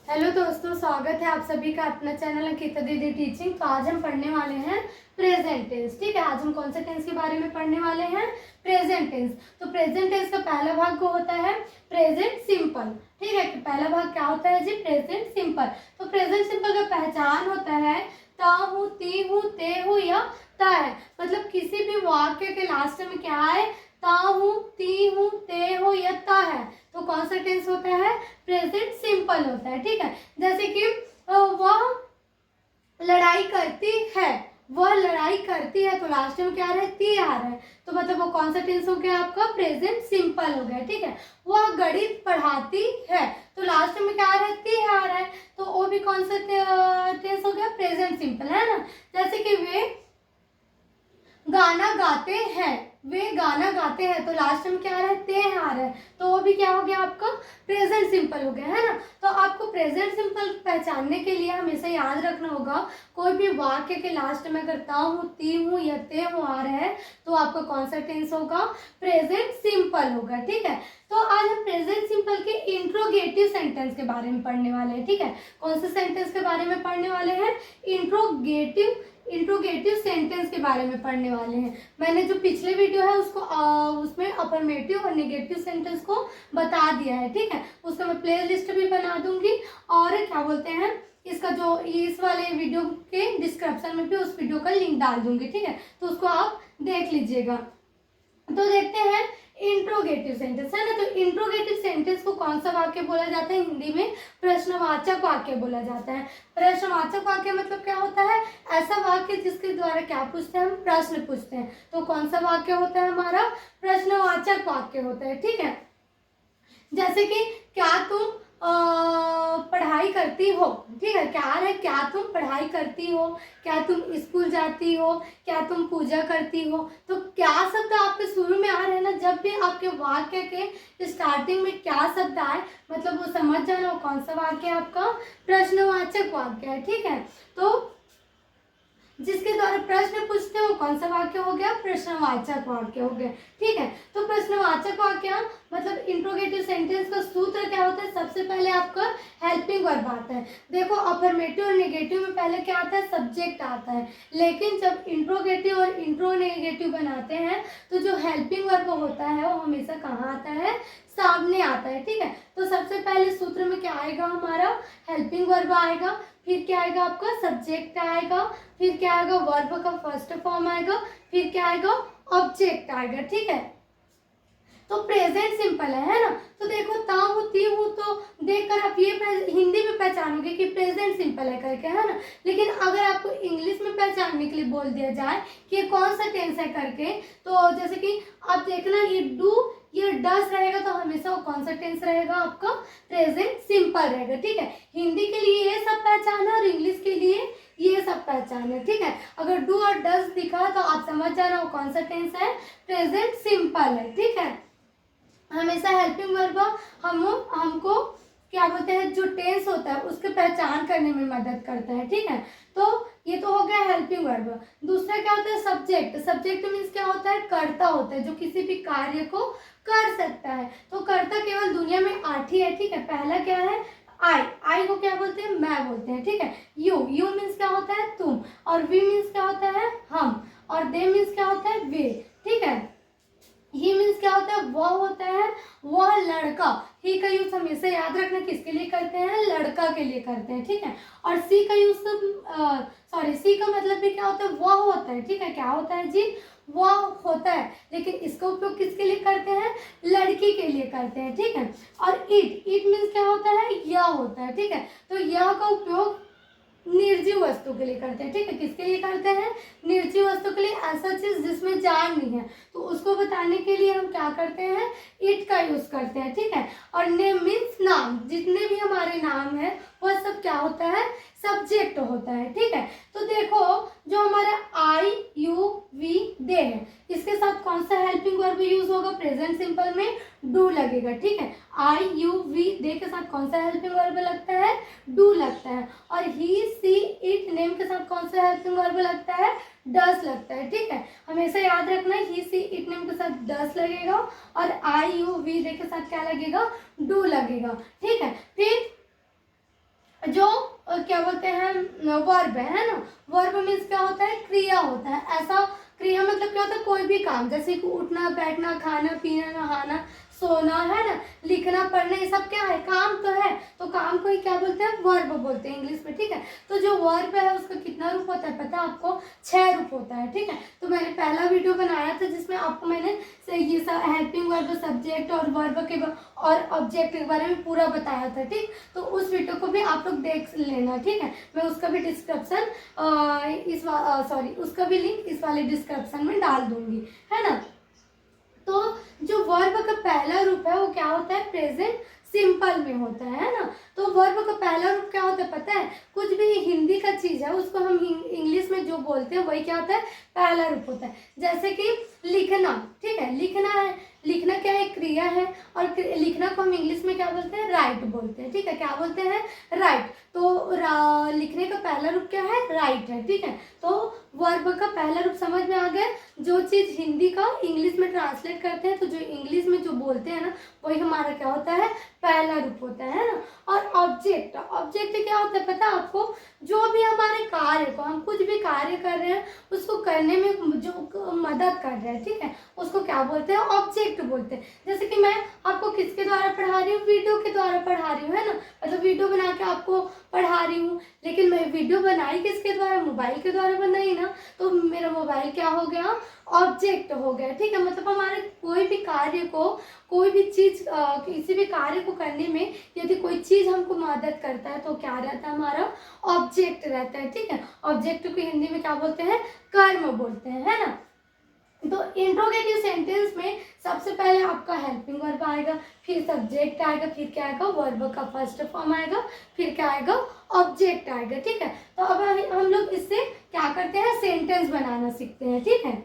Hello दोस्तों, स्वागत है आप सभी का अपना चैनल अंकिता दीदी टीचिंग। तो आज हम पढ़ने वाले हैं प्रेजेंट टेंस। ठीक है, आज हम कौन से टेंस के बारे में पढ़ने वाले हैं? Present tense. तो प्रेजेंट टेंस का पहला भाग को होता है प्रेजेंट सिंपल। ठीक है, पहला भाग क्या होता है जी? Present simple. तो प्रेजेंट सिंपल का पहचान होता है ता हूँ, ती हूँ, ते हूँ या ता है। मतलब किसी भी वाक्य के लास्ट में क्या है? ता हूँ, ती हूँ, ते हो या ता है। तो कौन सा टेंस होता है? प्रेजेंट सिंपल होता है। ठीक है, जैसे कि वह लड़ाई करती है, वह लड़ाई करती है, तो लास्ट में क्या आ रहा है? ती आ रहा है। तो मतलब वो कौन सा टेंस हो गया आपका? प्रेजेंट सिंपल हो गया। ठीक है, वह गणित पढ़ाती है, तो लास्ट में क्या आ रहा है? ती आ रहा है। तो वो भी कौन सा टेंस हो गया? प्रेजेंट सिंपल, है ना। जैसे कि वे गाना गाते हैं, वे गाना गाते हैं, तो लास्ट में क्या आ रहा है? ते आ रहा है। तो वो भी क्या हो गया आपका? प्रेजेंट सिंपल हो गया, है ना। तो आपको प्रेजेंट सिंपल पहचानने के लिए हमेशा याद रखना होगा, कोई भी वाक्य के लास्ट में अगर ता हूँ, ती हूँ या ते हूँ आ रहा है, तो आपका कौन सा टेंस होगा? प्रेजेंट सिंपल होगा। ठीक है, तो आज हम प्रेजेंट सिंपल के इंट्रोगेटिव सेंटेंस के बारे में पढ़ने वाले हैं। ठीक है, कौन से सेंटेंस के बारे में पढ़ने वाले हैं? इंट्रोगेटिव सेंटेंस के बारे में पढ़ने वाले हैं। मैंने जो पिछले वीडियो है उसको उसमें अफर्मेटिव और नेगेटिव सेंटेंस को बता दिया है। ठीक है, उसका मैं प्ले लिस्ट भी बना दूंगी, और क्या बोलते हैं, इसका जो इस वाले वीडियो के डिस्क्रिप्शन में भी उस वीडियो का लिंक डाल दूंगी। ठीक है, तो उसको आप देख लीजिएगा। तो देखते हैं इंट्रोगेटिव सेंटेंस, है ना। तो इंट्रोगेटिव सेंटेंस को कौन सा वाक्य बोला जाता है? हिंदी में प्रश्नवाचक वाक्य बोला जाता है। प्रश्नवाचक वाक्य मतलब क्या होता है? ऐसा वाक्य जिसके द्वारा क्या पूछते हैं? हम प्रश्न पूछते हैं। तो कौन सा वाक्य होता है हमारा? प्रश्नवाचक वाक्य होता है। ठीक है, जैसे कि क्या तुम पढ़ाई करती हो। ठीक है, क्या है? क्या तुम पढ़ाई करती हो, क्या तुम स्कूल जाती हो, क्या तुम पूजा करती हो। तो क्या शब्द आपके शुरू में आ रहे हैं ना, जब भी आपके वाक्य के स्टार्टिंग में क्या शब्द आए, मतलब वो समझ जाना वो कौन सा वाक्य है आपका? प्रश्नवाचक वाक्य है। ठीक है, तो जिसके द्वारा प्रश्न पूछते हो कौन सा वाक्य हो गया? प्रश्नवाचक वाक्य हो गया। ठीक है, तो प्रश्नवाचक वाक्य मतलब इंट्रोगेटिव सेंटेंस का सूत्र क्या होता है? सबसे पहले आपका हेल्पिंग वर्ब आता है। देखो, अफर्मेटिव और नेगेटिव में पहले क्या आता है? सब्जेक्ट आता है, लेकिन जब इंट्रोगेटिव और इंट्रोनेगेटिव बनाते हैं तो जो हेल्पिंग वर्ब होता है वो हमेशा कहाँ आता है? सामने आता है। ठीक है, तो सबसे पहले सूत्र में क्या आएगा हमारा? हेल्पिंग वर्ब आएगा, फिर क्या आएगा आपका? सब्जेक्ट आएगा, फिर क्या आएगा? वर्ब का फर्स्ट फॉर्म आएगा, फिर क्या आएगा? ऑब्जेक्ट आएगा। ठीक है, तो प्रेजेंट सिंपल है ना। तो देखो, ता हूँ, ती हूँ, तो देखकर आप ये हिंदी में पहचानोगे कि प्रेजेंट सिंपल है करके, है ना। लेकिन अगर आपको इंग्लिश में पहचानने के लिए बोल दिया जाए कि ये कौन सा टेंस है करके, तो जैसे कि आप देखना, ये डू, ये डस रहेगा, तो हमेशा वो कौन सा टेंस रहेगा आपका? प्रेजेंट सिंपल रहेगा। ठीक है, हिंदी के लिए ये सब पहचान है और इंग्लिश के लिए ये सब पहचान है। ठीक है, अगर डू और डस दिखा तो आप समझ जाना वो कौन सा टेंस है? प्रेजेंट सिंपल है। ठीक है, हमेशा हेल्पिंग वर्ब हमको क्या बोलते हैं, जो टेंस होता है उसके पहचान करने में मदद करता है। ठीक है, तो ये तो हो गया हेल्पिंग वर्ब। दूसरा क्या होता है? सब्जेक्ट। सब्जेक्ट मीन्स क्या होता है? कर्ता होता है, जो किसी भी कार्य को कर सकता है। तो कर्ता केवल दुनिया में 8 ही है। ठीक है, पहला क्या है? आई। आई को क्या बोलते हैं? मैं बोलते हैं। ठीक है, यू। यू मीन्स क्या होता है? तुम। और वी मीन्स क्या होता है? हम। और दे मीन्स क्या होता है? वे। ठीक है, ही मीन्स क्या होता है? वह होता है, वह लड़का। ही का यूज हमेशा याद रखना किसके लिए करते हैं? लड़का के लिए करते हैं। ठीक है, और सी का यूज सी का मतलब भी क्या होता है? वह होता है। ठीक है, क्या होता है जी? वह होता है, लेकिन इसका उपयोग किसके लिए करते हैं? लड़की के लिए करते हैं। ठीक है, और इट। इट मीन्स क्या होता है? यह होता है। ठीक है, तो यह का उपयोग निर्जीव वस्तु के लिए करते हैं। ठीक है, किसके लिए करते हैं? निर्जीव वस्तु के लिए, ऐसा चीज जिसमें जान नहीं है, तो उसको बताने के लिए हम क्या करते हैं? इट का यूज करते हैं। ठीक है, और नेम मीन्स नाम। जितने भी हमारे नाम है वह सब क्या होता है? सब्जेक्ट होता है। ठीक है, तो देखो, जो हमारा आई, यू, वी, दे है, इसके साथ कौन सा हेल्पिंग वर्ब यूज होगा? प्रेजेंट सिंपल में डू लगेगा। ठीक है, आई, यू, वी, दे के साथ कौन सा हेल्पिंग वर्ब लगता है? डू लगता है। और ही, सी, इट, नेम के साथ कौन सा हेल्पिंग वर्ब लगता है? डस लगता है। ठीक है, हमेशा याद रखना, ही, सी, इट, नेम के साथ डस लगेगा, और आई, यू, वी, दे के साथ क्या लगेगा? डू लगेगा। ठीक है, फिर क्या बोलते हैं, वर्ब है ना। वर्ब मीन्स क्या होता है, क्रिया होता है। ऐसा क्रिया मतलब क्या होता है, कोई भी काम, जैसे कि उठना बैठना खाना पीना नहाना सोना है ना, लिखना पढ़ना, ये सब क्या है, काम तो है। तो काम को ही क्या बोलते हैं, वर्ब बोलते हैं इंग्लिश में, ठीक है। तो जो वर्ब है उसका कितना रूप होता है पता है आपको, 6 रूप होता है, ठीक है। तो मैंने पहला वीडियो बनाया था जिसमें आपको मैंने ये सब हेल्पिंग वर्ब, सब्जेक्ट और वर्ब के और ऑब्जेक्ट के बारे में पूरा बताया था, ठीक। तो उस वीडियो को भी आप लोग देख लेना, ठीक है। मैं उसका भी डिस्क्रिप्शन उसका भी लिंक इस वाले डिस्क्रिप्शन में डाल दूंगी, है ना। तो जो वर्ब का पहला रूप है वो क्या होता है, प्रेजेंट सिंपल में होता है ना। तो वर्ब का पहला रूप क्या होता है पता है, कुछ भी हिंदी का चीज है उसको हम इंग्लिश में जो बोलते हैं वही क्या होता है, पहला रूप होता है। जैसे कि लिखना, ठीक है, लिखना है, लिखना क्या है, क्रिया है। और लिखना को हम इंग्लिश में क्या बोलते हैं, राइट बोलते हैं, ठीक है। क्या बोलते हैं, राइट। तो लिखने का पहला रूप क्या है, राइट है, ठीक है। तो वर्ब का पहला रूप समझ में आ गया। जो चीज हिंदी का इंग्लिश में ट्रांसलेट करते हैं तो जो इंग्लिश में जो बोलते हैं ना वही हमारा क्या होता है, पहला रूप होता है ना। और ऑब्जेक्ट, ऑब्जेक्ट क्या होता है पता है आपको, जो भी हमारे कार्य को, हम कुछ भी कार्य कर रहे हैं उसको करने में जो मदद कर रहे हैं, ठीक है, उसको क्या बोलते हैं, ऑब्जेक्ट बोलते हैं। जैसे कि मैं आपको किसके द्वारा पढ़ा रही हूँ, वीडियो के द्वारा पढ़ा रही हूँ, है ना। मतलब वीडियो बना के आपको पढ़ा रही हूँ, लेकिन मैं वीडियो बनाई किसके द्वारा, मोबाइल के द्वारा बनाई ना, तो मेरा मोबाइल क्या हो गया, ऑब्जेक्ट हो गया, ठीक है। मतलब हमारे कोई भी कार्य को, कोई भी चीज, किसी भी कार्य को करने में यदि कोई चीज हमको मदद करता है तो क्या रहता है, हमारा ऑब्जेक्ट रहता है, ठीक है। ऑब्जेक्ट को हिंदी में क्या बोलते हैं, कर्म बोलते हैं, है ना। तो इंट्रोगेटिव सेंटेंस में सबसे पहले आपका हेल्पिंग वर्ब आएगा, फिर सब्जेक्ट आएगा, फिर क्या आएगा, वर्ब का फर्स्ट फॉर्म आएगा, फिर क्या आएगा, ऑब्जेक्ट आएगा, ठीक है। तो अब हम लोग इससे क्या करते हैं, सेंटेंस बनाना सीखते हैं, ठीक है।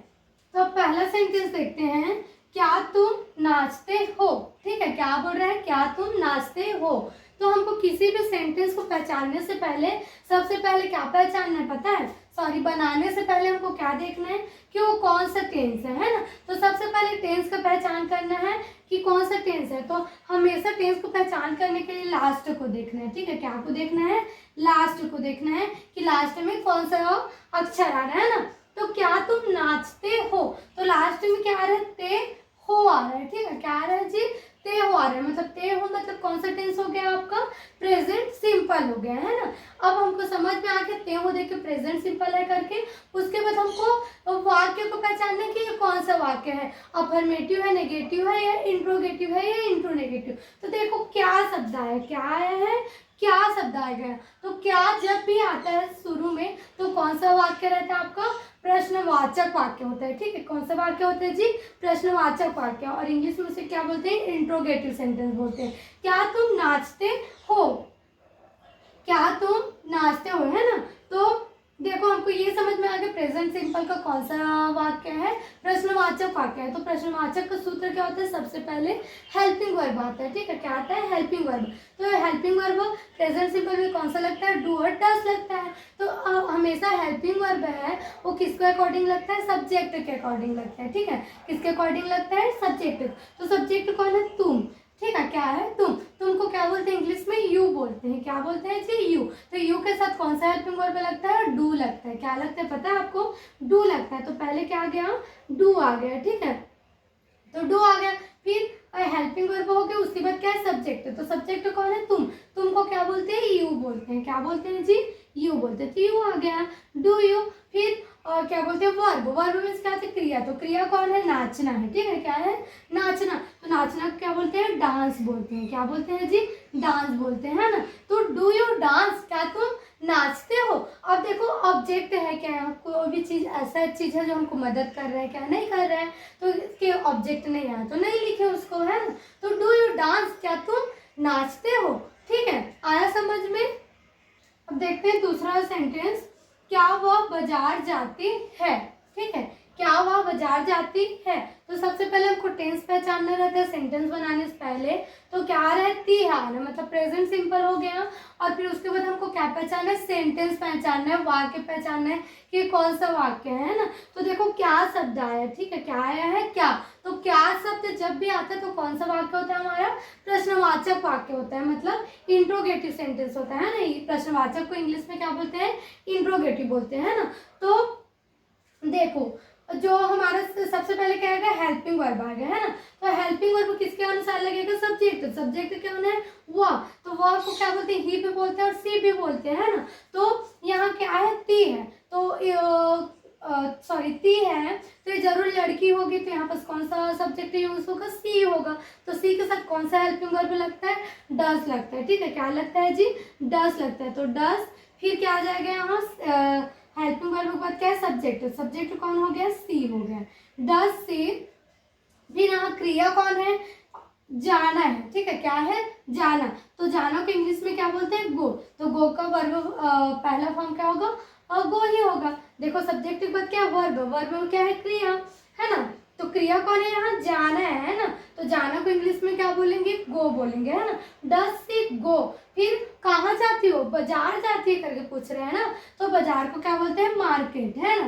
तो अब पहला सेंटेंस देखते हैं, क्या तुम नाचते हो, ठीक है। क्या बोल रहा है, क्या तुम नाचते हो। तो हमको किसी भी सेंटेंस को पहचानने से पहले सबसे पहले क्या पहचानना है पता है, बनाने से पहले हमको क्या देखना है कि वो कौन सा टेंस है ना। तो सबसे पहले टेंस का पहचान करना है कि कौन सा टेंस है। तो हमेशा टेंस को पहचान करने के लिए लास्ट को देखना है, ठीक है। क्या को देखना है, लास्ट को देखना है कि लास्ट में कौन सा अक्षर आ रहा है ना। तो क्या तुम नाचते हो, तो लास्ट में क्या आ रहा है, ते हो आ रहा है, ठीक है। क्या आ रहा है जी, ते हो आ रहा है। मतलब ते हो मतलब कौन सा टेंस हो गया आपका, प्रेजेंट सिंपल हो गया, है ना। अब हमको समझ में आ गया ते हो देख के प्रेजेंट सिंपल है करके। उसके बाद हमको वाक्य को पहचानना कि ये कौन सा वाक्य है, अफर्मेटिव है, नेगेटिव है, या इंट्रोगेटिव है, या इंट्रोनेगेटिव। तो देखो क्या शब्द आया, क्या आया है, क्या शब्द आ गया। तो क्या जब भी आता है शुरू में तो कौन सा वाक्य रहता है आपका, प्रश्नवाचक वाक्य होता है, ठीक है। कौन सा वाक्य होता है जी, प्रश्नवाचक वाक्य। और इंग्लिश में उसे क्या बोलते हैं, इंट्रोगेटिव सेंटेंस बोलते हैं। क्या तुम नाचते हो, क्या तुम नाचते हो, है ना। तो देखो हमको ये समझ में आ गया प्रेजेंट सिंपल का कौन सा वाक्य है, प्रश्नवाचक वाक्य है। तो प्रश्नवाचक का सूत्र क्या होता है, सबसे पहले हेल्पिंग वर्ब आता है, ठीक है। क्या आता है, हेल्पिंग वर्ब। तो हेल्पिंग वर्ब प्रेजेंट सिंपल में कौन सा लगता है, डू और डज लगता है। तो हमेशा हेल्पिंग वर्ब है वो किसके अकॉर्डिंग लगता है, सब्जेक्ट के अकॉर्डिंग लगता है, ठीक है। किसके अकॉर्डिंग लगता है, सब्जेक्ट। तो सब्जेक्ट कौन है, तुम, ठीक है। क्या है, तुम। तुमको क्या बोलते हैं इंग्लिश में, यू बोलते हैं। क्या बोलते हैं जी, यू। तो यू के साथ कौन सा हेल्पिंग वर्ब लगता है, डू लगता है। क्या लगता है पता है आपको, डू लगता है। तो पहले क्या आ गया, डू आ गया, ठीक है। तो डू आ गया, फिर हेल्पिंग वर्ब हो गया, उसके बाद क्या है, सब्जेक्ट। तो सब्जेक्ट कौन है, तुम। तुमको क्या बोलते हैं, यू बोलते हैं। क्या बोलते हैं जी, यू बोलते हैं। तो यू आ गया, डू यू। फिर क्या बोलते हैं, वर्ब। वर्ब मीन्स क्या होता है, क्रिया। तो क्रिया कौन है, नाचना है, ठीक है। क्या है, नाचना। तो नाचना क्या बोलते हैं, डांस बोलते हैं। क्या बोलते हैं जी, डांस बोलते हैं, है ना। तो डू यू डांस, क्या तुम नाचते हो। अब देखो ऑब्जेक्ट है क्या, कोई भी चीज ऐसा चीज है जो हमको मदद कर रहा है, क्या नहीं कर रहा है, तो इसके ऑब्जेक्ट नहीं आया तो नहीं लिखे उसको, है ना। तो डू यू डांस, क्या तुम नाचते हो, ठीक है। आया समझ में। अब देखते हैं दूसरा सेंटेंस, क्या वह बाजार जाती है, ठीक है। क्या वह बाजार जाती है। तो तो सबसे पहले हमको टेंस पहचानना रहता है सेंटेंस बनाने से पहले। तो क्या रहती है आना, मतलब प्रेजेंट सिंपल हो गया। और फिर उसके बाद हमको क्या पहचानना है, सेंटेंस पहचानना है, वाक्य पहचानना है कि कौन सा वाक्य है ना। तो देखो क्या शब्द आया है, ठीक है, क्या आया है, क्या। तो क्या शब्द जब भी आता है तो कौन सा वाक्य होता है हमारा, प्रश्नवाचक वाक्य होता है, मतलब इंट्रोगेटिव सेंटेंस होता है ना। प्रश्नवाचक को इंग्लिश में क्या बोलते हैं, इंट्रोगेटिव बोलते हैं ना। तो देखो जो हमारा सबसे पहले क्या आएगा, हेल्पिंग वर्ब आ गया है ना। तो हेल्पिंग वर्ब किसके अनुसार लगेगा, सब्जेक्ट। सब्जेक्ट क्या होना है, वह। तो वह को क्या बोलते हैं, ही भी बोलते हैं और सी भी बोलते हैं ना। तो यहाँ क्या है, ती है, तो सॉरी ती है, तो ये जरूर लड़की होगी, तो यहाँ पर कौन सा सब्जेक्ट यूज होगा, सी होगा। तो सी के साथ कौन सा हेल्पिंग वर्ब लगता है, डस लगता है, ठीक है। क्या लगता है जी, डस लगता है। तो डस, फिर क्या आ जाएगा यहाँ, हेल्पिंग वर्ब के बाद क्या है, सब्जेक्ट। सब्जेक्ट कौन हो गया, सी हो गया, डस सी। फिर यहाँ क्रिया कौन है, जाना है, ठीक है। क्या है, जाना। तो जाना को इंग्लिश में क्या बोलते हैं, गो। तो गो का वर्ब पहला फॉर्म क्या होगा, गो ही होगा। देखो सब्जेक्ट के बाद क्या, वर्ब। वर्ब में क्या है, क्रिया, है ना। तो क्रिया कौन है यहाँ, जाना है ना। तो जाना को इंग्लिश में क्या बोलेंगे, गो बोलेंगे, है ना। डस सी गो। फिर कहाँ जाती हो, बाजार जाती है करके पूछ रहे हैं ना। तो बाजार को क्या बोलते हैं, मार्केट, है ना।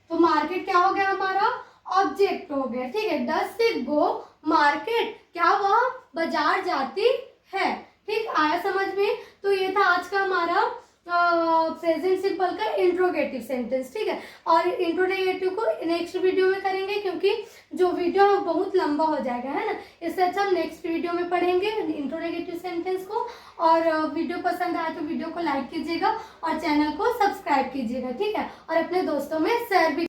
तो मार्केट क्या हो गया हमारा, ऑब्जेक्ट हो गया, ठीक है। डस सी गो मार्केट, क्या वह बाजार जाती है, ठीक। आया समझ में। तो ये था आज का हमारा प्रेजेंट सिंपल का इंट्रोगेटिव सेंटेंस, ठीक है। और इंट्रोगेटिव को नेक्स्ट वीडियो में करेंगे, क्योंकि जो वीडियो है बहुत लंबा हो जाएगा, है ना। इससे अच्छा हम नेक्स्ट वीडियो में पढ़ेंगे इंट्रोगेटिव सेंटेंस को। और वीडियो पसंद आए तो वीडियो को लाइक कीजिएगा और चैनल को सब्सक्राइब कीजिएगा, ठीक है। और अपने दोस्तों में शेयर भी